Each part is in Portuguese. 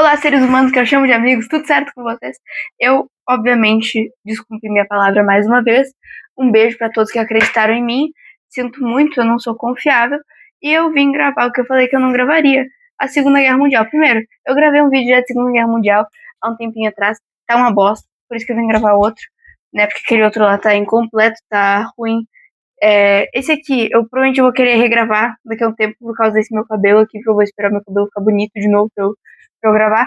Olá, seres humanos que eu chamo de amigos, tudo certo com vocês? Eu, obviamente, descumpri minha palavra mais uma vez. Um beijo pra todos que acreditaram em mim. Sinto muito, eu não sou confiável. E eu vim gravar o que eu falei que eu não gravaria. A Segunda Guerra Mundial. Primeiro, eu gravei um vídeo da Segunda Guerra Mundial há um tempinho atrás. Tá uma bosta, por isso que eu vim gravar outro. Né? Porque aquele outro lá tá incompleto, tá ruim. Esse aqui, eu provavelmente vou querer regravar daqui a um tempo por causa desse meu cabelo aqui, porque eu vou esperar meu cabelo ficar bonito de novo pra eu gravar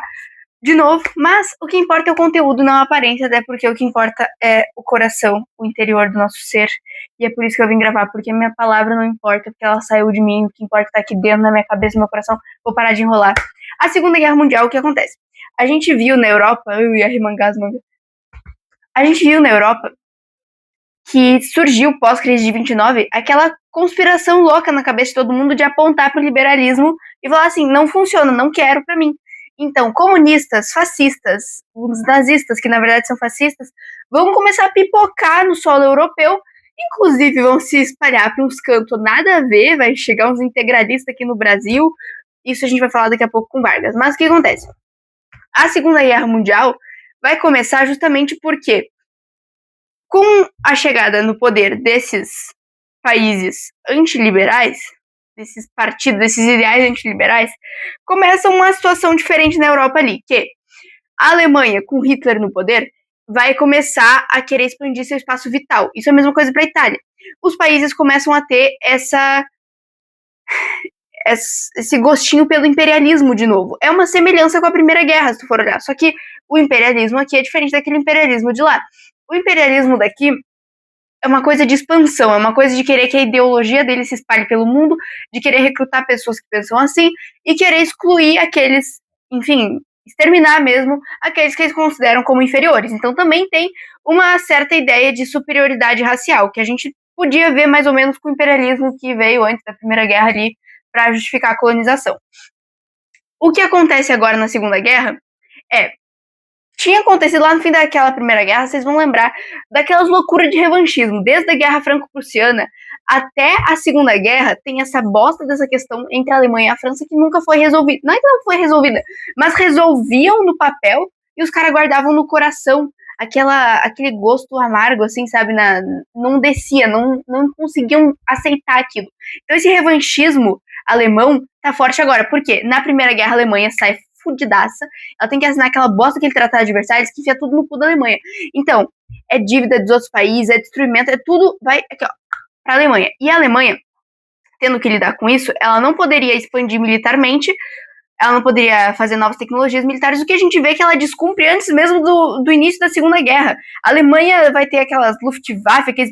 de novo. Mas o que importa é o conteúdo, não a aparência, até porque o que importa é o coração, o interior do nosso ser. E é por isso que eu vim gravar, porque a minha palavra não importa, porque ela saiu de mim, o que importa tá aqui dentro, na minha cabeça, no meu coração. Vou parar de enrolar. A Segunda Guerra Mundial, o que acontece? A gente viu na Europa, eu ia remangar as mangas. A gente viu na Europa que surgiu pós-crise de 29, aquela conspiração louca na cabeça de todo mundo de apontar pro liberalismo e falar assim, não funciona, não quero pra mim. Então, comunistas, fascistas, os nazistas, que na verdade são fascistas, vão começar a pipocar no solo europeu, inclusive vão se espalhar para uns cantos nada a ver, vai chegar uns integralistas aqui no Brasil, isso a gente vai falar daqui a pouco com Vargas. Mas o que acontece? A Segunda Guerra Mundial vai começar justamente porque com a chegada no poder desses países antiliberais, desses partidos, desses ideais antiliberais, começa uma situação diferente na Europa ali, que a Alemanha, com Hitler no poder, vai começar a querer expandir seu espaço vital. Isso é a mesma coisa para a Itália. Os países começam a ter esse gostinho pelo imperialismo de novo. É uma semelhança com a Primeira Guerra, se tu for olhar. Só que o imperialismo aqui é diferente daquele imperialismo de lá. O imperialismo daqui é uma coisa de expansão, é uma coisa de querer que a ideologia dele se espalhe pelo mundo, de querer recrutar pessoas que pensam assim e querer excluir aqueles, enfim, exterminar mesmo aqueles que eles consideram como inferiores. Então também tem uma certa ideia de superioridade racial, que a gente podia ver mais ou menos com o imperialismo que veio antes da Primeira Guerra ali para justificar a colonização. O que acontece agora na Segunda Guerra tinha acontecido lá no fim daquela Primeira Guerra, vocês vão lembrar daquelas loucuras de revanchismo. Desde a Guerra Franco-Prussiana até a Segunda Guerra, tem essa bosta dessa questão entre a Alemanha e a França que nunca foi resolvida. Não é que não foi resolvida, mas resolviam no papel e os caras guardavam no coração aquele gosto amargo, assim, sabe? Não descia, não conseguiam aceitar aquilo. Então esse revanchismo alemão tá forte agora. Por quê? Na Primeira Guerra a Alemanha sai fudidaça, ela tem que assinar aquela bosta, aquele tratado de Versalhes que enfia tudo no cu da Alemanha. Então, é dívida dos outros países, é destruimento, é tudo, vai aqui, ó, pra Alemanha. E a Alemanha, tendo que lidar com isso, ela não poderia expandir militarmente, ela não poderia fazer novas tecnologias militares, o que a gente vê que ela descumpre antes mesmo do início da Segunda Guerra. A Alemanha vai ter aquelas Luftwaffe, aqueles...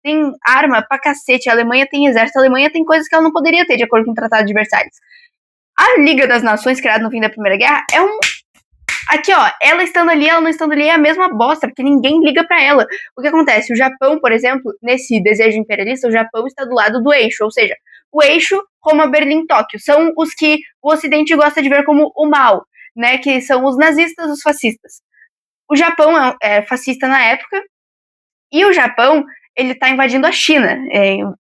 tem arma pra cacete, a Alemanha tem exército, a Alemanha tem coisas que ela não poderia ter, de acordo com o Tratado de Versalhes. A Liga das Nações, criada no fim da Primeira Guerra, é um... Aqui, ó, ela estando ali, ela não estando ali, é a mesma bosta, porque ninguém liga pra ela. O que acontece? O Japão, por exemplo, nesse desejo imperialista, o Japão está do lado do eixo, ou seja, o eixo Roma, Berlim, Tóquio. São os que o Ocidente gosta de ver como o mal, né? Que são os nazistas, os fascistas. O Japão é fascista na época, e o Japão, ele tá invadindo a China.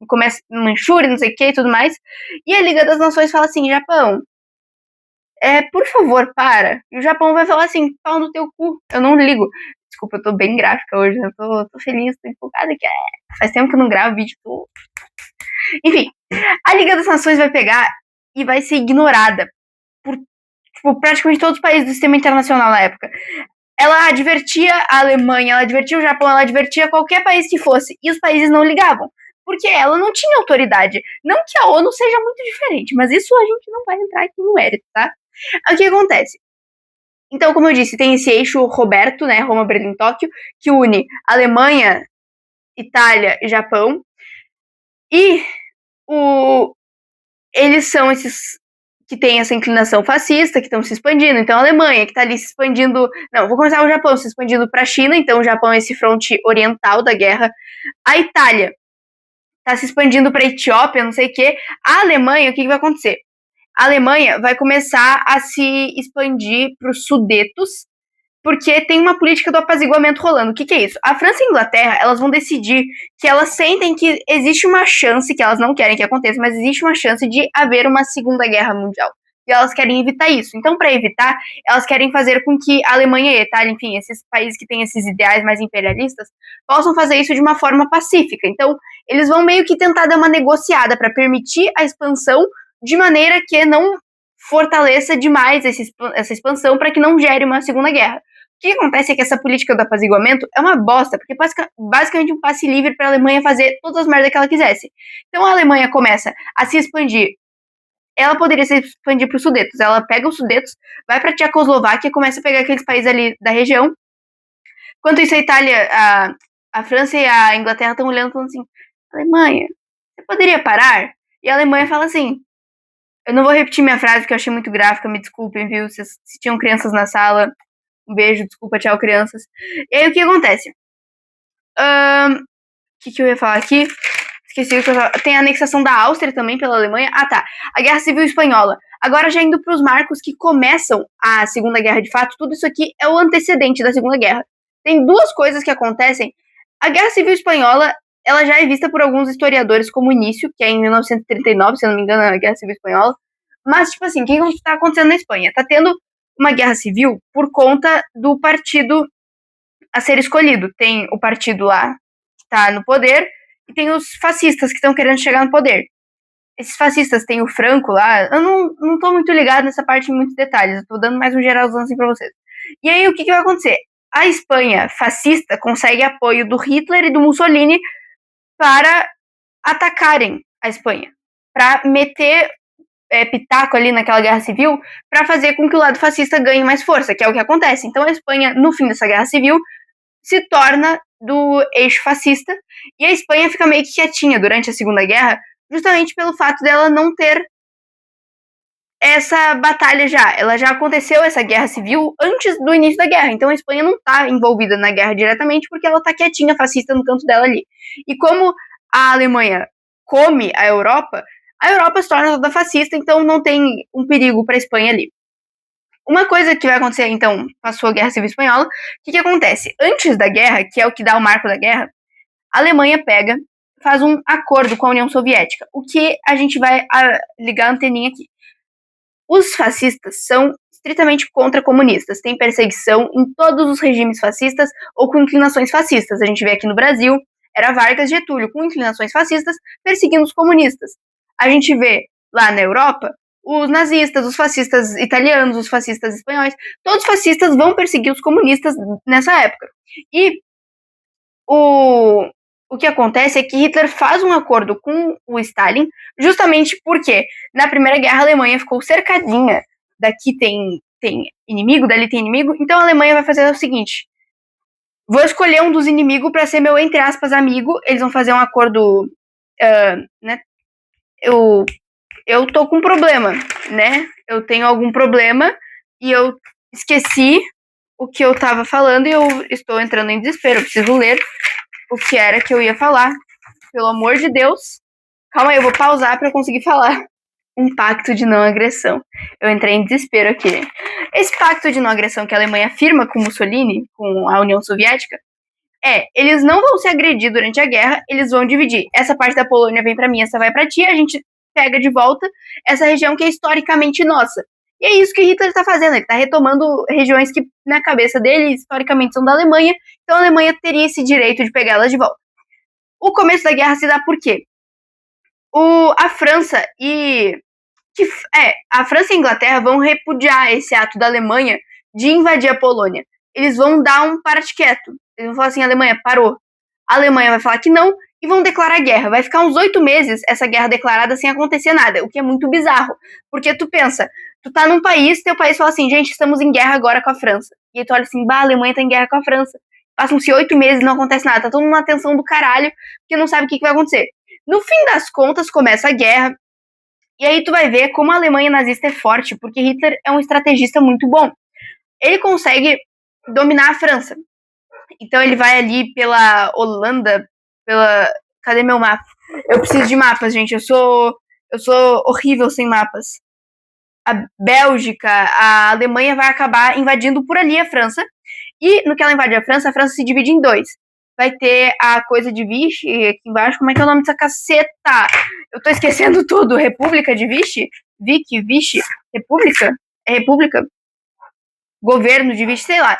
Começa Manchúria, não sei o que e tudo mais. E a Liga das Nações fala assim, Japão, por favor, para. E o Japão vai falar assim, pau no teu cu, eu não ligo. Desculpa, eu tô bem gráfica hoje, né? Tô feliz, tô empolgada, que faz tempo que eu não gravo vídeo. Enfim, a Liga das Nações vai pegar e vai ser ignorada por praticamente todos os países do sistema internacional na época. Ela advertia a Alemanha, ela advertia o Japão, ela advertia qualquer país que fosse, e os países não ligavam, porque ela não tinha autoridade. Não que a ONU seja muito diferente, mas isso a gente não vai entrar aqui no mérito, tá? O que acontece? Então, como eu disse, tem esse eixo Roberto, né, Roma, Berlim, Tóquio, que une Alemanha, Itália e Japão, e eles são esses que têm essa inclinação fascista, que estão se expandindo. Então a Alemanha, que está ali se expandindo... Não, vou começar o Japão, se expandindo para a China. Então o Japão é esse fronte oriental da guerra. A Itália está se expandindo para a Etiópia, não sei o quê. A Alemanha, o que vai acontecer? A Alemanha vai começar a se expandir para os Sudetos, porque tem uma política do apaziguamento rolando. O que é isso? A França e a Inglaterra, elas vão decidir que elas sentem que existe uma chance, que elas não querem que aconteça, mas existe uma chance de haver uma Segunda Guerra Mundial. e elas querem evitar isso. Então, para evitar, elas querem fazer com que a Alemanha e a Itália, enfim, esses países que têm esses ideais mais imperialistas, possam fazer isso de uma forma pacífica. Então, eles vão meio que tentar dar uma negociada para permitir a expansão de maneira que não fortaleça demais essa expansão para que não gere uma segunda guerra. O que acontece é que essa política do apaziguamento é uma bosta, porque basicamente um passe livre para a Alemanha fazer todas as merdas que ela quisesse. Então a Alemanha começa a se expandir. Ela poderia se expandir para os Sudetos. Ela pega os Sudetos, vai para a Tchecoslováquia, começa a pegar aqueles países ali da região. Enquanto isso, a Itália, a França e a Inglaterra estão olhando e falando assim: Alemanha, você poderia parar? E a Alemanha fala assim: eu não vou repetir minha frase porque eu achei muito gráfica, me desculpem, viu? Se tinham crianças na sala, um beijo, desculpa, tchau, crianças. E aí o que acontece? O que eu ia falar aqui? Esqueci o que eu ia falar. Tem a anexação da Áustria também pela Alemanha. Ah, tá. A Guerra Civil Espanhola. Agora já indo para os marcos que começam a Segunda Guerra de fato, tudo isso aqui é o antecedente da Segunda Guerra. Tem duas coisas que acontecem. A Guerra Civil Espanhola, ela já é vista por alguns historiadores como início, que é em 1939, se eu não me engano, a Guerra Civil Espanhola. Mas, tipo assim, o que está acontecendo na Espanha? Tá tendo uma guerra civil por conta do partido a ser escolhido. Tem o partido lá que está no poder e tem os fascistas que estão querendo chegar no poder. Esses fascistas tem o Franco lá. Eu não tô muito ligado nessa parte em muitos detalhes. Eu tô dando mais um geralzão assim pra vocês. E aí, o que vai acontecer? A Espanha fascista consegue apoio do Hitler e do Mussolini para atacarem a Espanha. Para meter pitaco ali naquela guerra civil, para fazer com que o lado fascista ganhe mais força, que é o que acontece. Então a Espanha, no fim dessa guerra civil, se torna do eixo fascista, e a Espanha fica meio que quietinha durante a Segunda Guerra, justamente pelo fato dela não ter essa batalha já. Ela já aconteceu, essa guerra civil, antes do início da guerra. Então a Espanha não está envolvida na guerra diretamente, porque ela está quietinha, fascista, no canto dela ali. E como a Alemanha come a Europa se torna toda fascista, então não tem um perigo para a Espanha ali. Uma coisa que vai acontecer, então, passou a Guerra Civil Espanhola, o que acontece? Antes da guerra, que é o que dá o marco da guerra, a Alemanha faz um acordo com a União Soviética. O que a gente vai ligar a anteninha aqui. Os fascistas são estritamente contra comunistas. Tem perseguição em todos os regimes fascistas ou com inclinações fascistas. A gente vê aqui no Brasil, era Vargas Getúlio com inclinações fascistas perseguindo os comunistas. A gente vê lá na Europa os nazistas, os fascistas italianos, os fascistas espanhóis, todos os fascistas vão perseguir os comunistas nessa época. E o que acontece é que Hitler faz um acordo com o Stalin, justamente porque na Primeira Guerra a Alemanha ficou cercadinha. Daqui tem inimigo, dali tem inimigo, então a Alemanha vai fazer o seguinte: vou escolher um dos inimigos para ser meu, entre aspas, amigo. Eles vão fazer um acordo, né? Eu tô com um problema, né? Eu tenho algum problema e eu esqueci o que eu tava falando e eu estou entrando em desespero. Eu preciso ler o que era que eu ia falar. Pelo amor de Deus. Calma aí, eu vou pausar pra eu conseguir falar. Um pacto de não agressão. Eu entrei em desespero aqui. Esse pacto de não agressão que a Alemanha firma com Mussolini, com a União Soviética, eles não vão se agredir durante a guerra, eles vão dividir. Essa parte da Polônia vem pra mim, essa vai pra ti, a gente pega de volta essa região que é historicamente nossa. E é isso que Hitler tá fazendo, ele tá retomando regiões que, na cabeça dele, historicamente são da Alemanha, então a Alemanha teria esse direito de pegar elas de volta. O começo da guerra se dá por quê? A França e a Inglaterra vão repudiar esse ato da Alemanha de invadir a Polônia. Eles vão dar um parte quieto. Eles vão falar assim: Alemanha, parou. A Alemanha vai falar que não e vão declarar guerra. Vai ficar uns 8 meses essa guerra declarada sem acontecer nada, o que é muito bizarro. Porque tu pensa, tu tá num país, teu país fala assim: gente, estamos em guerra agora com a França. E aí tu olha assim: a Alemanha tá em guerra com a França. Passam-se 8 meses e não acontece nada. Tá todo mundo numa tensão do caralho, porque não sabe o que vai acontecer. No fim das contas, começa a guerra. E aí tu vai ver como a Alemanha nazista é forte, porque Hitler é um estrategista muito bom. Ele consegue dominar a França. Então ele vai ali pela Holanda, Cadê meu mapa? Eu preciso de mapas, gente. Eu sou horrível sem mapas. A Bélgica, a Alemanha vai acabar invadindo por ali a França. E no que ela invade a França se divide em dois. Vai ter a coisa de Vichy aqui embaixo. Como é que é o nome dessa caceta? Eu tô esquecendo tudo. República de Vichy? Vichy, República? É República? Governo de Vichy, sei lá.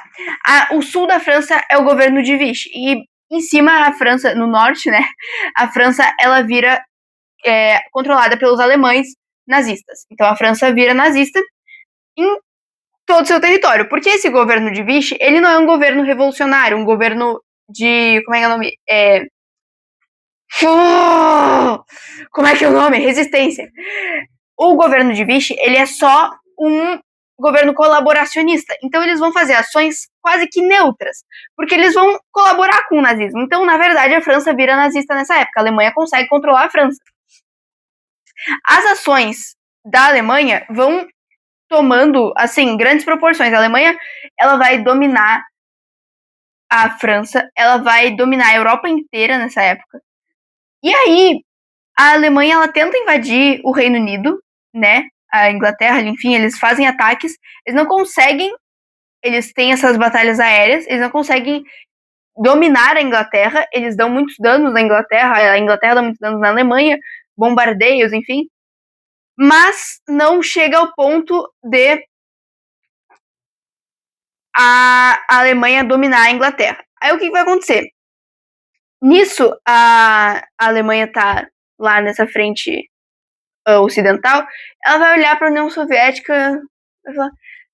O sul da França é o governo de Vichy. E em cima, a França, no norte, né? A França, ela vira controlada pelos alemães nazistas. Então a França vira nazista em todo o seu território. Porque esse governo de Vichy, ele não é um governo revolucionário, um governo de... Como é que é o nome? Como é que é o nome? Resistência. O governo de Vichy, ele é só um governo colaboracionista. Então eles vão fazer ações quase que neutras, porque eles vão colaborar com o nazismo. Então, na verdade, a França vira nazista nessa época. A Alemanha consegue controlar a França. As ações da Alemanha vão tomando, assim, grandes proporções. A Alemanha, ela vai dominar a França, ela vai dominar a Europa inteira nessa época. E aí, a Alemanha, ela tenta invadir o Reino Unido, né? A Inglaterra, enfim, eles fazem ataques, eles não conseguem, eles têm essas batalhas aéreas, eles não conseguem dominar a Inglaterra, eles dão muitos danos na Inglaterra, a Inglaterra dá muitos danos na Alemanha, bombardeios, enfim, mas não chega ao ponto de a Alemanha dominar a Inglaterra. Aí o que vai acontecer? Nisso, a Alemanha tá lá nessa frente ocidental, ela vai olhar para a União Soviética e falar: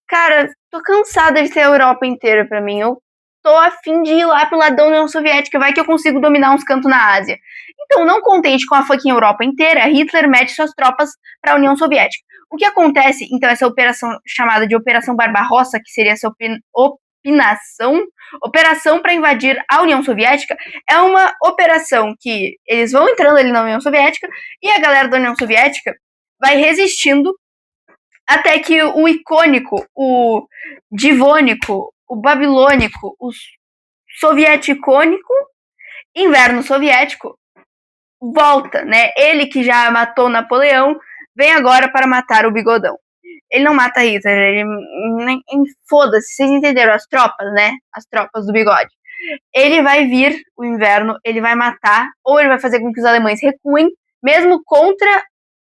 cara, tô cansada de ter a Europa inteira para mim, eu tô afim de ir lá pro lado da União Soviética, vai que eu consigo dominar uns cantos na Ásia. Então, não contente com a fucking Europa inteira, Hitler mete suas tropas para a União Soviética. O que acontece, então, essa operação chamada de Operação Barbarossa, que seria essa operação para invadir a União Soviética, é uma operação que eles vão entrando ali na União Soviética e a galera da União Soviética vai resistindo até que o icônico, o divônico, o babilônico, o sovieticônico inverno soviético volta, né? Ele que já matou Napoleão vem agora para matar o bigodão. Ele não mata Hitler, ele foda-se, vocês entenderam, as tropas, né? As tropas do bigode. Ele vai vir, o inverno, ele vai matar, ou ele vai fazer com que os alemães recuem, mesmo contra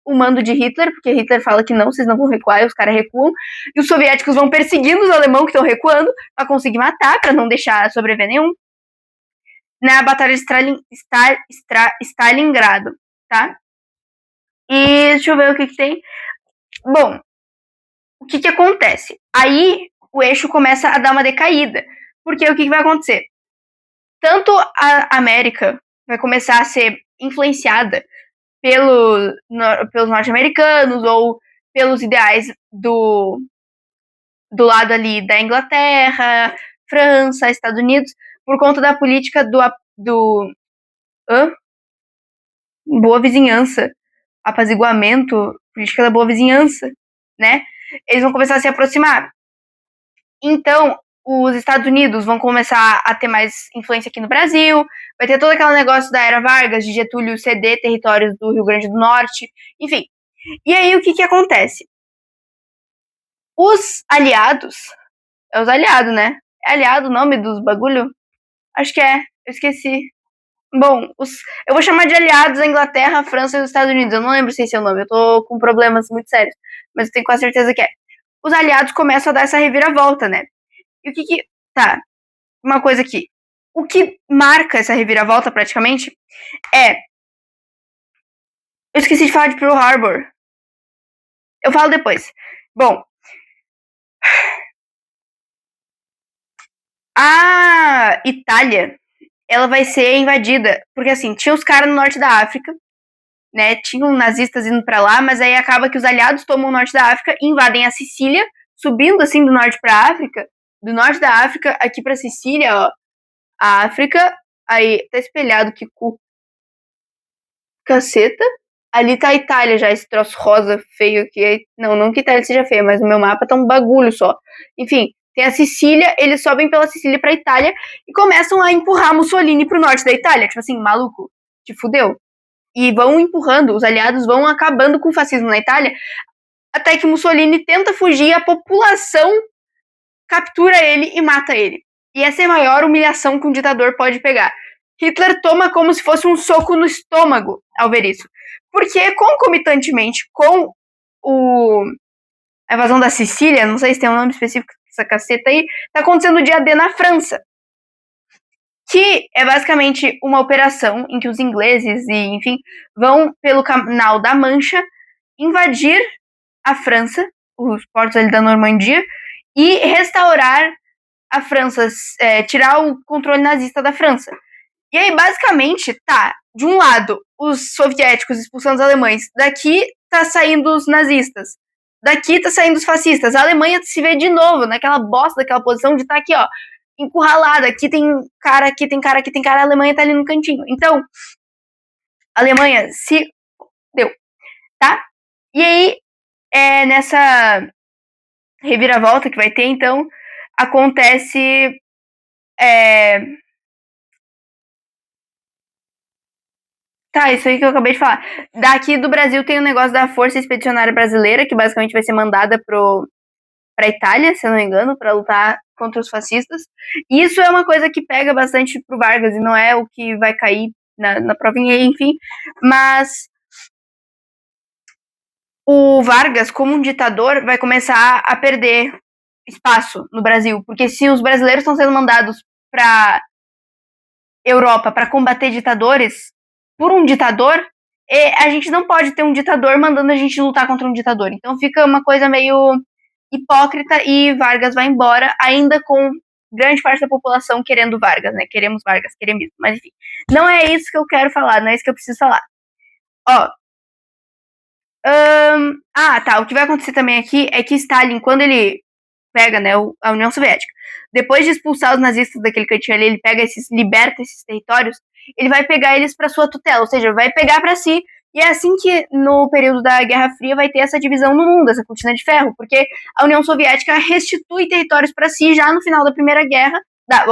o mando de Hitler, porque Hitler fala que não, vocês não vão recuar, e os caras recuam, e os soviéticos vão perseguindo os alemães que estão recuando, pra conseguir matar, pra não deixar sobreviver nenhum. Na Batalha de Stalingrado, tá? E deixa eu ver o que tem. Bom, o que acontece? Aí o eixo começa a dar uma decaída. Porque o que vai acontecer? Tanto a América vai começar a ser influenciada pelos norte-americanos ou pelos ideais do lado ali da Inglaterra, França, Estados Unidos, por conta da política do boa vizinhança, apaziguamento, política da boa vizinhança, né? Eles vão começar a se aproximar. Então, os Estados Unidos vão começar a ter mais influência aqui no Brasil, vai ter todo aquele negócio da Era Vargas, de Getúlio ceder territórios do Rio Grande do Norte, enfim. E aí, o que acontece? Os aliados, é os aliados, né? É aliado o nome dos bagulho? Acho que é, eu esqueci. Bom, eu vou chamar de aliados a Inglaterra, a França e os Estados Unidos. Eu não lembro se esse é o nome, eu tô com problemas muito sérios, mas eu tenho quase certeza que é. Os aliados começam a dar essa reviravolta, né? E o que tá, uma coisa aqui. O que marca essa reviravolta, praticamente, é... Eu esqueci de falar de Pearl Harbor. Eu falo depois. Bom... A Itália, ela vai ser invadida, porque assim, tinha os caras no norte da África, né, tinham nazistas indo pra lá, mas aí acaba que os aliados tomam o norte da África e invadem a Sicília, subindo assim do norte pra África, do norte da África aqui pra Sicília, ó, a África, aí tá espelhado, que cu, caceta, ali tá a Itália já, esse troço rosa feio aqui, não que a Itália seja feia, mas no meu mapa tá um bagulho só, enfim, tem a Sicília, eles sobem pela Sicília pra Itália e começam a empurrar Mussolini pro norte da Itália, tipo assim, maluco, te fudeu. E vão empurrando, os aliados vão acabando com o fascismo na Itália, até que Mussolini tenta fugir e a população captura ele e mata ele. E essa é a maior humilhação que um ditador pode pegar. Hitler toma como se fosse um soco no estômago ao ver isso. Porque, concomitantemente com a invasão da Sicília, não sei se tem um nome específico dessa caceta aí, tá acontecendo no dia D na França. Que é basicamente uma operação em que os ingleses e, enfim, vão pelo Canal da Mancha invadir a França, os portos ali da Normandia, e restaurar a França, tirar o controle nazista da França. E aí, basicamente, tá, de um lado, os soviéticos expulsando os alemães, daqui tá saindo os nazistas, daqui tá saindo os fascistas. A Alemanha se vê de novo naquela bosta, daquela posição de estar aqui, ó, encurralada. Aqui tem cara, aqui tem cara, aqui tem cara, a Alemanha tá ali no cantinho. Então, a Alemanha se deu, tá? E aí, nessa reviravolta que vai ter, então, acontece. Tá, isso aí que eu acabei de falar. Daqui do Brasil tem o negócio da Força Expedicionária Brasileira, que basicamente vai ser mandada pra Itália, se eu não me engano, pra lutar contra os fascistas. E isso é uma coisa que pega bastante pro Vargas, e não é o que vai cair na provinha, enfim. Mas o Vargas, como um ditador, vai começar a perder espaço no Brasil. Porque se os brasileiros estão sendo mandados pra Europa para combater ditadores por um ditador, a gente não pode ter um ditador mandando a gente lutar contra um ditador. Então fica uma coisa meio hipócrita e Vargas vai embora, ainda com grande parte da população querendo Vargas, né? Queremos Vargas, queremos isso. Mas enfim, não é isso que eu quero falar, não é isso que eu preciso falar. Ó. Tá. O que vai acontecer também aqui é que Stalin, quando ele pega, né, a União Soviética, depois de expulsar os nazistas daquele cantinho ali, ele pega liberta esses territórios, ele vai pegar eles para sua tutela, ou seja, vai pegar para si. E é assim que no período da Guerra Fria vai ter essa divisão no mundo, essa cortina de ferro, porque a União Soviética restitui territórios para si já no final da Primeira Guerra, da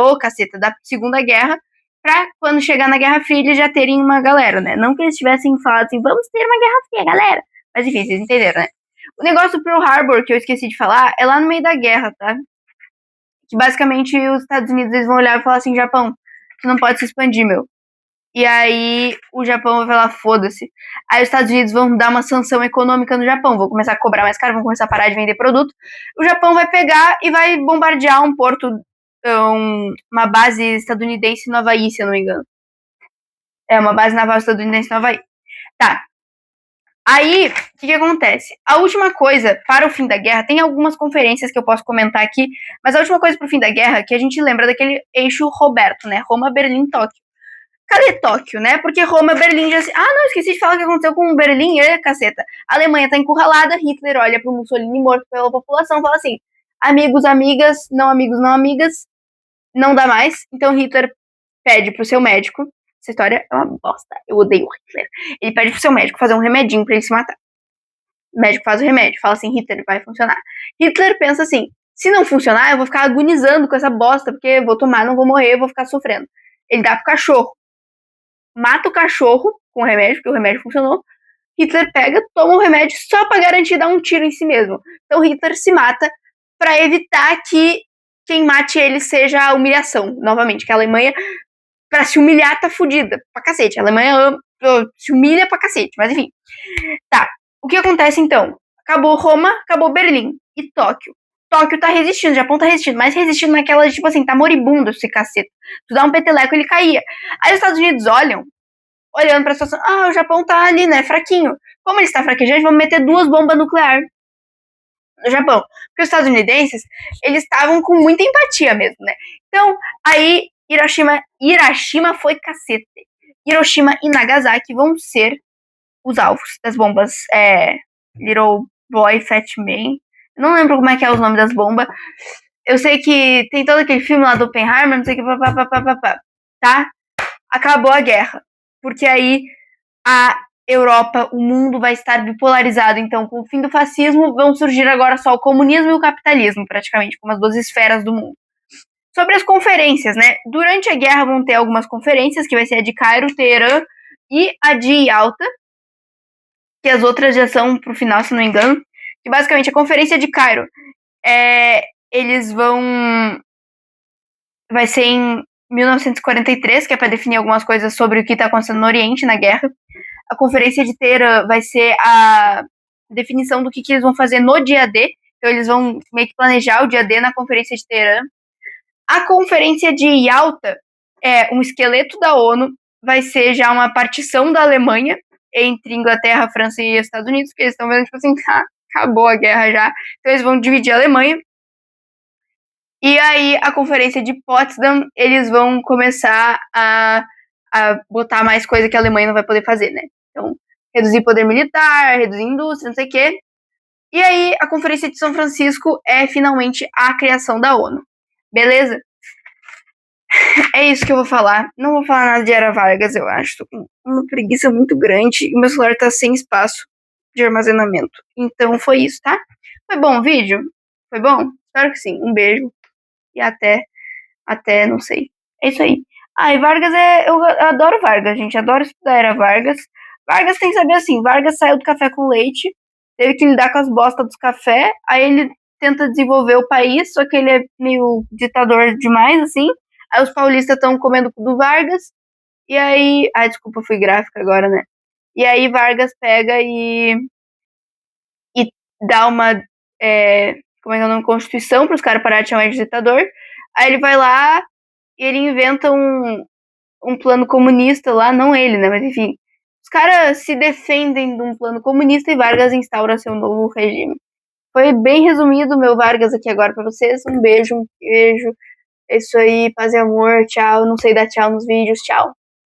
Segunda Guerra, para quando chegar na Guerra Fria eles já terem uma galera, né? Não que eles tivessem falado assim, vamos ter uma Guerra Fria, galera. Mas enfim, vocês entenderam, né? O negócio do Pearl Harbor, que eu esqueci de falar, é lá no meio da guerra, tá? Que basicamente os Estados Unidos eles vão olhar e falar assim, Japão, tu não pode se expandir, meu. E aí o Japão vai falar, foda-se. Aí os Estados Unidos vão dar uma sanção econômica no Japão, vão começar a cobrar mais caro, vão começar a parar de vender produto. O Japão vai pegar e vai bombardear um porto, uma base estadunidense no Havaí, se eu não me engano. É, uma base naval estadunidense no Havaí. Tá. Aí, o que acontece? A última coisa para o fim da guerra, tem algumas conferências que eu posso comentar aqui, mas a última coisa para o fim da guerra, que a gente lembra daquele eixo Roberto, né? Roma, Berlim, Tóquio. Cadê Tóquio, né? Porque Roma, Berlim já... não, esqueci de falar o que aconteceu com Berlim, caceta. A Alemanha tá encurralada, Hitler olha pro Mussolini morto pela população e fala assim, amigos, amigas, não amigos, não amigas, não dá mais. Então Hitler pede pro seu médico, essa história é uma bosta, eu odeio Hitler. Ele pede pro seu médico fazer um remedinho pra ele se matar. O médico faz o remédio, fala assim, Hitler, vai funcionar. Hitler pensa assim, se não funcionar, eu vou ficar agonizando com essa bosta, porque vou tomar, não vou morrer, vou ficar sofrendo. Ele dá pro cachorro. Mata o cachorro com o remédio, porque o remédio funcionou. Hitler pega, toma o remédio só pra garantir dar um tiro em si mesmo. Então Hitler se mata pra evitar que quem mate ele seja a humilhação, novamente, que a Alemanha, pra se humilhar, tá fudida pra cacete. A Alemanha se humilha pra cacete, mas enfim. Tá, o que acontece então? Acabou Roma, acabou Berlim e Tóquio. Tóquio tá resistindo, o Japão tá resistindo, mas resistindo naquela, tipo assim, tá moribundo esse cacete. Tu dá um peteleco, ele caía. Aí os Estados Unidos olhando pra situação, o Japão tá ali, né, fraquinho. Como ele está fraquejando, vamos meter 2 bombas nucleares no Japão. Porque os estadunidenses, eles estavam com muita empatia mesmo, né? Então, aí, Hiroshima foi cacete. Hiroshima e Nagasaki vão ser os alvos das bombas, Little Boy, Fat Man. Não lembro como é que é os nomes das bombas. Eu sei que tem todo aquele filme lá do Oppenheimer, não sei o que, tá? Acabou a guerra. Porque aí a Europa, o mundo vai estar bipolarizado. Então, com o fim do fascismo, vão surgir agora só o comunismo e o capitalismo, praticamente, como as 2 esferas do mundo. Sobre as conferências, né? Durante a guerra vão ter algumas conferências, que vai ser a de Cairo, Teherã e a de Yalta, que as outras já são pro final, se não me engano. Que basicamente a conferência de Cairo, eles vão... Vai ser em 1943, que é para definir algumas coisas sobre o que está acontecendo no Oriente, na guerra. A conferência de Teherã vai ser definição do que eles vão fazer no dia D. Então eles vão meio que planejar o dia D na Conferência de Teherã. A Conferência de Yalta é um esqueleto da ONU, vai ser já uma partição da Alemanha entre Inglaterra, França e Estados Unidos, porque eles estão vendo, tipo assim, acabou a guerra já. Então eles vão dividir a Alemanha. E aí, a Conferência de Potsdam, eles vão começar a botar mais coisa que a Alemanha não vai poder fazer, né? Então, reduzir poder militar, reduzir indústria, não sei o quê. E aí, a Conferência de São Francisco é finalmente a criação da ONU. Beleza? É isso que eu vou falar. Não vou falar nada de Era Vargas, eu acho. Tô com uma preguiça muito grande e meu celular tá sem espaço de armazenamento. Então foi isso, tá? Foi bom o vídeo? Foi bom? Espero que sim. Um beijo e até não sei. É isso aí. E Vargas eu adoro Vargas, gente. Adoro estudar Era Vargas. Vargas tem que saber assim, Vargas saiu do café com leite, teve que lidar com as bostas dos café, aí ele tenta desenvolver o país, só que ele é meio ditador demais, assim. Aí os paulistas estão comendo do Vargas, e aí... desculpa, fui gráfica agora, né? E aí Vargas pega e dá uma... como é que é o nome? Constituição para os caras pararem de chamar de ditador. Aí ele vai lá e ele inventa um plano comunista lá, não ele, né? Mas enfim, os caras se defendem de um plano comunista e Vargas instaura seu novo regime. Foi bem resumido meu Vargas aqui agora para vocês. Um beijo, É isso aí, paz e amor, tchau. Não sei dar tchau nos vídeos, tchau.